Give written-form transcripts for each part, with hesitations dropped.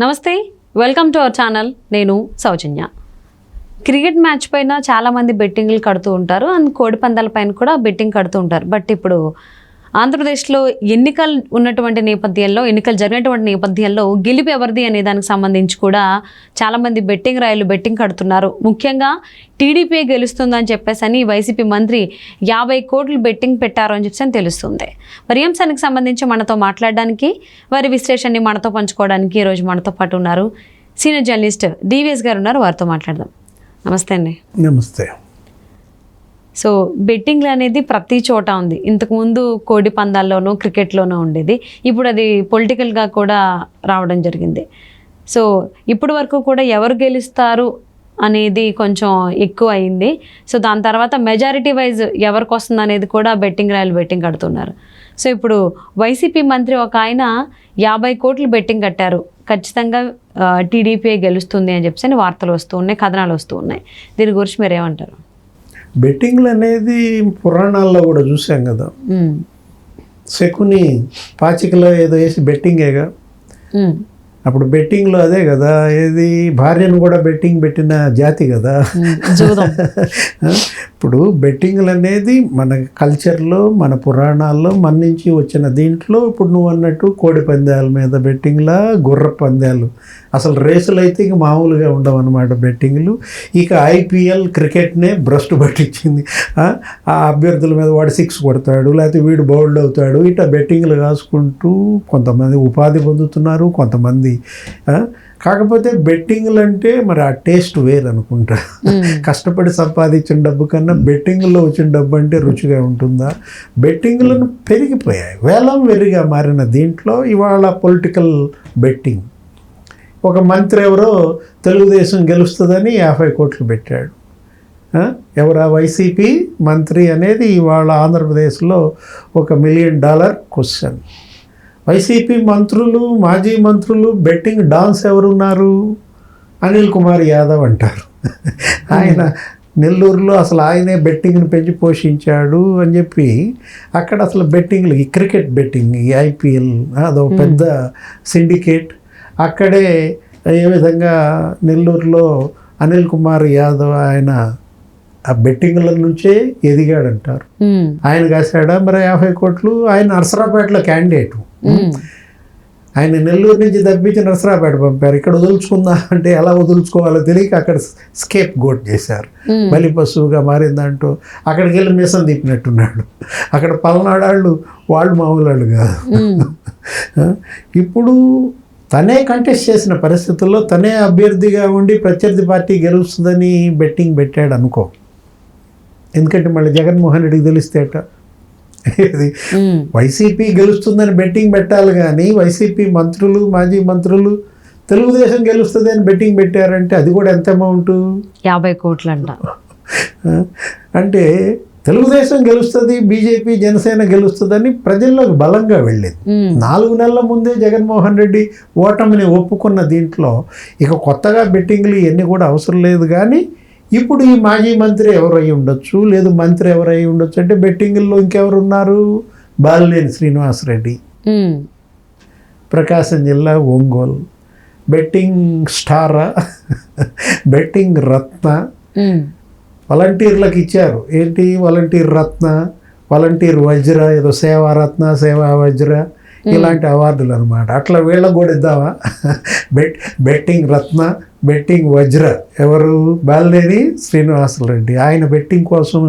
నమస్తే, welcome to our channel. నేను సౌజన్య. Cricket match పైన చాలామంది బెట్టింగ్లు కడుతూ ఉంటారు అండ్ కోడి పందాల పైన కూడా బెట్టింగ్ కడుతూ ఉంటారు. బట్ ఇప్పుడు ఆంధ్రప్రదేశ్లో ఎన్నికలు ఉన్నటువంటి నేపథ్యంలో, ఎన్నికలు జరిగినటువంటి నేపథ్యంలో గెలుపు ఎవరిది అనే దానికి సంబంధించి కూడా చాలామంది బెట్టింగ్ రాయలు బెట్టింగ్ కడుతున్నారు. ముఖ్యంగా టీడీపీ గెలుస్తుందని చెప్పేసి వైసీపీ మంత్రి 50 కోట్లు బెట్టింగ్ పెట్టారు అని చెప్పేసి తెలుస్తుంది. మరి అంశానికి సంబంధించి మనతో మాట్లాడడానికి, వారి విశ్లేషణని మనతో పంచుకోవడానికి ఈరోజు మనతో పాటు ఉన్నారు సీనియర్ జర్నలిస్ట్ డివిఎస్ గారు ఉన్నారు. వారితో మాట్లాడదాం. నమస్తే అండి. నమస్తే. సో బెట్టింగ్లు అనేది ప్రతి చోట ఉంది. ఇంతకుముందు కోడి పందాల్లోనూ క్రికెట్లోనూ ఉండేది, ఇప్పుడు అది పొలిటికల్గా కూడా రావడం జరిగింది. సో ఇప్పటి వరకు కూడా ఎవరు గెలుస్తారు అనేది కొంచెం ఎక్కువ అయింది. సో దాని తర్వాత మెజారిటీ వైజ్ ఎవరికి వస్తుంది అనేది కూడా బెట్టింగ్ రాయలు బెట్టింగ్ కడుతున్నారు. సో ఇప్పుడు వైసీపీ మంత్రి ఒక ఆయన 50 కోట్లు బెట్టింగ్ కట్టారు, ఖచ్చితంగా టీడీపీ గెలుస్తుంది అని చెప్పేసి వార్తలు వస్తూ ఉన్నాయి, కథనాలు వస్తూ ఉన్నాయి. దీని గురించి మీరు ఏమంటారు? బెట్టింగ్లు అనేది పురాణాల్లో కూడా చూసాం కదా. శకుని పాచికలో ఏదో వేసి బెట్టింగేగా. అప్పుడు బెట్టింగ్లో అదే కదా, ఏది భార్యను కూడా బెట్టింగ్ పెట్టిన జాతి కదా. ఇప్పుడు బెట్టింగ్లు అనేది మన కల్చర్లో, మన పురాణాల్లో మన నుంచి వచ్చిన దీంట్లో ఇప్పుడు నువ్వు అన్నట్టు కోడి పందాల మీద బెట్టింగ్లా, గుర్ర పందాలు, అసలు రేసులు అయితే ఇక మామూలుగా ఉండవు అన్నమాట బెట్టింగ్లు. ఇక ఐపీఎల్ క్రికెట్నే భ్రష్టు పట్టించింది. ఆ అభ్యర్థుల మీద వాడు 6 కొడతాడు, లేకపోతే వీడు బౌల్డ్ అవుతాడు, ఇట్లా బెట్టింగ్లు కాసుకుంటూ కొంతమంది ఉపాధి పొందుతున్నారు, కొంతమంది. కాకపోతే బెట్టింగ్లు అంటే మరి ఆ టేస్ట్ వేరు అనుకుంటా. కష్టపడి సంపాదించిన డబ్బు కన్నా బెట్టింగ్లో వచ్చిన డబ్బు అంటే రుచిగా ఉంటుందా? బెట్టింగ్లను పెరిగిపోయాయి, వేలం వెరిగా మారిన దీంట్లో ఇవాళ పొలిటికల్ బెట్టింగ్. ఒక మంత్రి ఎవరో తెలుగుదేశం గెలుస్తుందని 50 కోట్లు పెట్టాడు. ఎవరా? వైసీపీ మంత్రి అనేది ఇవాళ ఆంధ్రప్రదేశ్లో $1 మిలియన్ క్వశ్చన్. వైసీపీ మంత్రులు, మాజీ మంత్రులు బెట్టింగ్ డాన్స్ ఎవరున్నారు? అనిల్ కుమార్ యాదవ్ అంటారు. ఆయన నెల్లూరులో అసలు ఆయనే బెట్టింగ్ని పెంచి పోషించాడు అని చెప్పి అక్కడ అసలు బెట్టింగ్లు, ఈ క్రికెట్ బెట్టింగ్, ఈ ఐపీఎల్ అదో పెద్ద సిండికేట్. అక్కడే ఏ విధంగా నెల్లూరులో అనిల్ కుమార్ యాదవ్ ఆయన ఆ బెట్టింగ్ల నుంచే ఎదిగాడంటారు. ఆయన కాసాడా మరి 50 కోట్లు? ఆయన నర్సరాపేటలో క్యాండిడేటు. ఆయన నెల్లూరు నుంచి తప్పించి నర్సరాపేట పంపారు. ఇక్కడ వదులుచుకుందా అంటే ఎలా వదులుచుకోవాలో తెలియక అక్కడ స్కేప్ గోట్ చేశారు. బలి పశువుగా మారిందంటూ అక్కడికి వెళ్ళి మీసం తిప్పినట్టున్నాడు. అక్కడ పల్నాడాళ్ళు వాళ్ళు మామూలు వాళ్ళు కాదు. ఇప్పుడు తనే కంటెస్ట్ చేసిన పరిస్థితుల్లో తనే అభ్యర్థిగా ఉండి ప్రత్యర్థి పార్టీ గెలుస్తుందని బెట్టింగ్ పెట్టాడు అనుకో. ఎందుకంటే మళ్ళీ జగన్మోహన్ రెడ్డికి తెలిస్తేట ఇది వైసీపీ గెలుస్తుందని బెట్టింగ్ పెట్టాలి, కానీ వైసీపీ మంత్రులు, మాజీ మంత్రులు తెలుగుదేశం గెలుస్తుంది అని బెట్టింగ్ పెట్టారంటే అది కూడా ఎంత అమౌంట్? 50 కోట్లు అంట. అంటే తెలుగుదేశం గెలుస్తుంది, బీజేపీ జనసేన గెలుస్తుందని ప్రజల్లోకి బలంగా వెళ్ళింది. 4 నెలల ముందే జగన్మోహన్ రెడ్డి ఓటమిని ఒప్పుకున్న దీంట్లో ఇక కొత్తగా బెట్టింగ్లు ఇవన్నీ కూడా అవసరం లేదు. కానీ ఇప్పుడు ఈ మాజీ మంత్రి ఎవరై ఉండొచ్చు, లేదు మంత్రి ఎవరై ఉండొచ్చు అంటే బెట్టింగ్లో ఇంకెవరున్నారు? బాలినేని శ్రీనివాసరెడ్డి, ప్రకాశం జిల్లా ఒంగోలు బెట్టింగ్ స్టారా, బెట్టింగ్ రత్న. వాలంటీర్లకు ఇచ్చారు ఏంటి? వాలంటీర్ రత్న, వాలంటీర్ వజ్ర, ఏదో సేవారత్న, సేవా వజ్ర, ఇలాంటి అవార్డులు అనమాట. అట్లా వీళ్ళకు కూడా ఇద్దామా? బెట్టింగ్ రత్న, బెట్టింగ్ వజ్ర ఎవరు? బాలినేని శ్రీనివాసరెడ్డి. ఆయన బెట్టింగ్ కోసం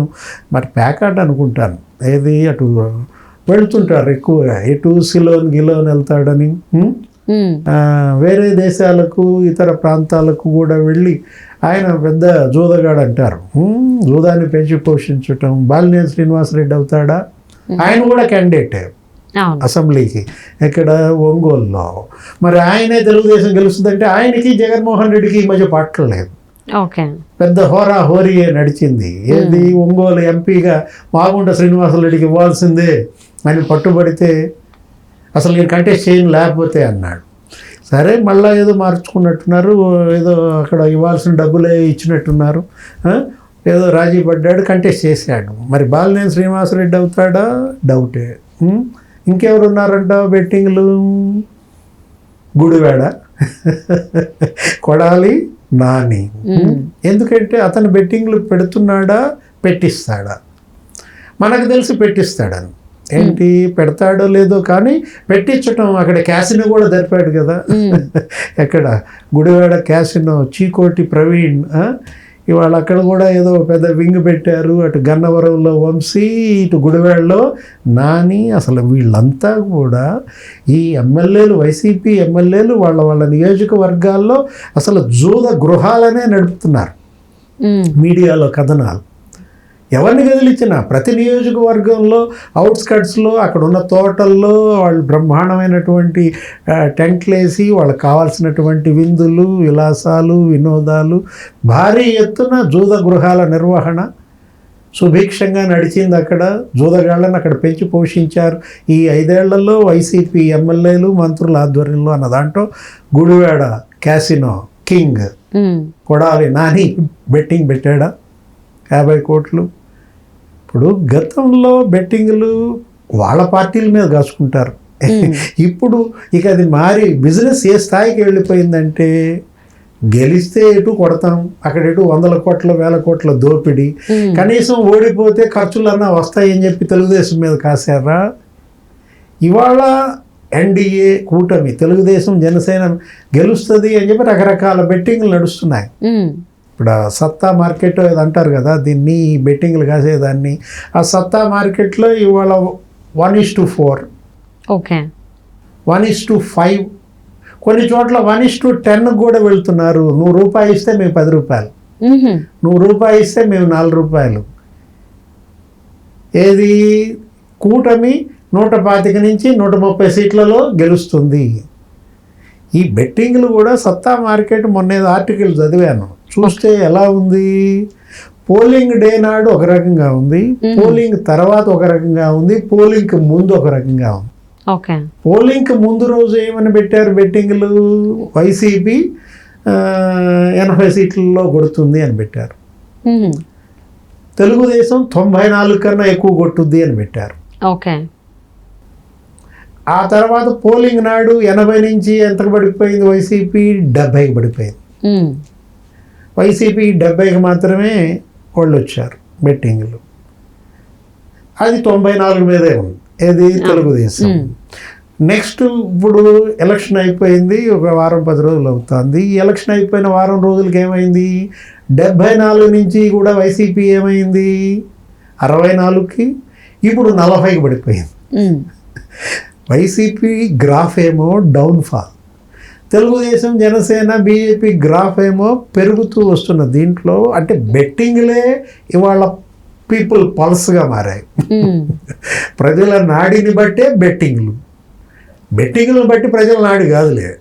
మరి ప్యాకాట్ అనుకుంటాను, ఏది అటు వెళుతుంటారు ఎక్కువగా, ఎటు సిలోన్ గిలోన్ వెళ్తాడని వేరే దేశాలకు, ఇతర ప్రాంతాలకు కూడా వెళ్ళి ఆయన పెద్ద జూదగాడు అంటారు. జూదాన్ని పెంచి పోషించటం. బాలినేని శ్రీనివాసరెడ్డి అవుతాడా? ఆయన కూడా క్యాండిడేటే అసెంబ్లీకి, ఇక్కడ ఒంగోలులో. మరి ఆయనే తెలుగుదేశం గెలుస్తుందంటే ఆయనకి జగన్మోహన్ రెడ్డికి ఈ మధ్య పట్టలేదు. పెద్ద హోరా హోరీ నడిచింది. ఏది? ఒంగోలు ఎంపీగా మాగుంట శ్రీనివాసరెడ్డికి ఇవ్వాల్సిందే అని పట్టుబడితే అసలు నేను కంటెస్ట్ చేయను లేకపోతే అన్నాడు. సరే మళ్ళీ ఏదో మార్చుకున్నట్టున్నారు, ఏదో అక్కడ ఇవ్వాల్సిన డబ్బులే ఇచ్చినట్టున్నారు, ఏదో రాజీ పడ్డాడు, కంటెస్ట్ చేశాడు. మరి బాలినేని శ్రీనివాసరెడ్డి అవుతాడా? డౌటే. ఇంకెవరు ఉన్నారంట బెట్టింగ్లు? గుడివాడ, కొడాలి నాని. ఎందుకంటే అతను బెట్టింగ్లు పెడుతున్నాడా పెట్టిస్తాడా? మనకు తెలిసి పెట్టిస్తాడని. ఏంటి పెడతాడో లేదో కానీ పెట్టించటం, అక్కడ క్యాసినో కూడా జరిపాడు కదా. ఎక్కడ గుడివాడ క్యాసినో, చీకోటి ప్రవీణ్, ఇవాళ అక్కడ కూడా ఏదో పెద్ద వింగ్ పెట్టారు. అటు గన్నవరంలో వంశీ, ఇటు గుడివాడలో నాని. అసలు వీళ్ళంతా కూడా ఈ ఎమ్మెల్యేలు, వైసీపీ ఎమ్మెల్యేలు వాళ్ళ నియోజకవర్గాల్లో అసలు జూద గృహాలనే నడుపుతున్నారు. మీడియాలో కథనాలు ఎవరిని కదిలించినా ప్రతి నియోజకవర్గంలో అవుట్స్కట్స్లో అక్కడ ఉన్న తోటల్లో వాళ్ళు బ్రహ్మాండమైనటువంటి టెంట్లు వేసి వాళ్ళకి కావాల్సినటువంటి విందులు, విలాసాలు, వినోదాలు, భారీ ఎత్తున జూద గృహాల నిర్వహణ సుభిక్షంగా నడిచింది. అక్కడ జూదగాళ్ళని అక్కడ పెంచి పోషించారు ఈ 5 ఏళ్లలో వైసీపీ ఎమ్మెల్యేలు, మంత్రుల ఆధ్వర్యంలో అన్న దాంట్లో Gudivada casino king Kodali Nani betting పెట్టాడా 50 కోట్లు. ఇప్పుడు గతంలో బెట్టింగ్లు వాళ్ళ పార్టీల మీద కాసుకుంటారు. ఇప్పుడు ఇక అది మారి బిజినెస్ ఏ స్థాయికి వెళ్ళిపోయిందంటే గెలిస్తే ఎటు కొడతాం, అక్కడ ఎటు 100 కోట్ల 1000 కోట్ల దోపిడీ, కనీసం ఓడిపోతే ఖర్చులన్నా వస్తాయని చెప్పి తెలుగుదేశం మీద కాశారా. ఇవాళ ఎన్డీఏ కూటమి తెలుగుదేశం జనసేన గెలుస్తుంది అని చెప్పి రకరకాల బెట్టింగ్లు నడుస్తున్నాయి. ఇప్పుడు సత్తా మార్కెట్ ఏదో అంటారు కదా దీన్ని, బెట్టింగ్లు కాసేదాన్ని. ఆ సత్తా మార్కెట్లో ఇవాళ 1:4, ఓకే 1:5, కొన్ని చోట్ల 1:10 కూడా వెళ్తున్నారు. 100 రూపాయలు ఇస్తే మేము 10 రూపాయలు, 100 రూపాయలు ఇస్తే మేము 4 రూపాయలు. ఏది కూటమి 125 నుంచి 130 సీట్లలో గెలుస్తుంది. ఈ బెట్టింగ్లు కూడా సత్తా మార్కెట్, మొన్న ఆర్టికల్ చదివాను, చూస్తే ఎలా ఉంది. పోలింగ్ డే నాడు ఒక రకంగా ఉంది, పోలింగ్ తర్వాత ఒక రకంగా ఉంది, పోలింగ్కి ముందు ఒక రకంగా ఉంది. ఓకే పోలింగ్కి ముందు రోజు ఏమని పెట్టారు బెట్టింగ్లు, వైసీపీ 80 సీట్లలో కొడుతుంది అని పెట్టారు. తెలుగుదేశం 94 కన్నా ఎక్కువ కొట్టుద్ది అని పెట్టారు. ఓకే ఆ తర్వాత పోలింగ్ నాడు 80 నుంచి ఎంతకు పడిపోయింది, వైసీపీ 70కి పడిపోయింది. వైసీపీ 70కి మాత్రమే వాళ్ళు వచ్చారు బెట్టింగ్లు. అది 94 మీదే ఉంది ఏది తెలుగుదేశం. నెక్స్ట్ ఇప్పుడు ఎలక్షన్ అయిపోయింది, ఒక వారం 10 రోజులు అవుతుంది. ఈ ఎలక్షన్ అయిపోయిన వారం రోజులకి ఏమైంది, 74 నుంచి కూడా వైసీపీ ఏమైంది 64కి, ఇప్పుడు 40కి పడిపోయింది. వైసీపీ గ్రాఫ్ ఏమో downfall, Telugu Desam Janasena BJP graph ఏమో పెరుగుతూ వస్తున్న. దీంట్లో అంటే బెట్టింగ్లే ఇవాళ పీపుల్ పల్స్గా మారాయి. ప్రజల నాడిని బట్టే బెట్టింగ్లు బట్టి ప్రజల నాడి కాదులే.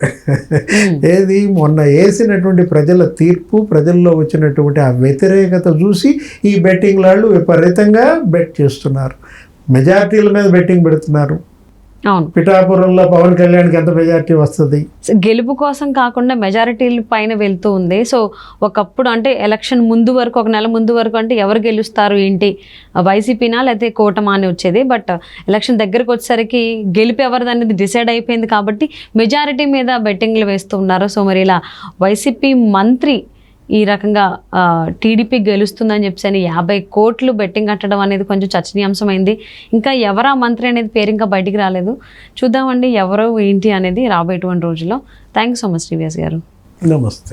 ఏది మొన్న వేసినటువంటి ప్రజల తీర్పు, ప్రజల్లో వచ్చినటువంటి ఆ వ్యతిరేకత చూసి ఈ బెట్టింగ్ వాళ్ళు విపరీతంగా బెట్ చేస్తున్నారు. మెజారిటీల మీద బెట్టింగ్ పెడుతున్నారు. అవును, పిఠాపురంలో పవన్ కళ్యాణ్కి ఎంత మెజారిటీ వస్తుంది? గెలుపు కోసం కాకుండా మెజారిటీల పైన వెళ్తూ ఉంది. సో ఒకప్పుడు అంటే ఎలక్షన్ ముందు వరకు, ఒక నెల ముందు వరకు అంటే ఎవరు గెలుస్తారు ఏంటి, వైసీపీనా లేకపోతే కూటమా అని వచ్చేది. బట్ ఎలక్షన్ దగ్గరకు వచ్చేసరికి గెలుపు ఎవరిది అనేది డిసైడ్ అయిపోయింది కాబట్టి మెజారిటీ మీద బెట్టింగ్లు వేస్తూ ఉన్నారు. సో మరి ఇలా వైసీపీ మంత్రి ఈ రకంగా టీడీపీ గెలుస్తుందని చెప్పేసి 50 కోట్లు బెట్టింగ్ కట్టడం అనేది కొంచెం చర్చనీయాంశమైంది. ఇంకా ఎవరా మంత్రి అనేది పేరు ఇంకా బయటికి రాలేదు. చూద్దామండి ఎవరో ఏంటి అనేది రాబోయేటువంటి రోజుల్లో. Thank you so much TVS గారు. నమస్తే.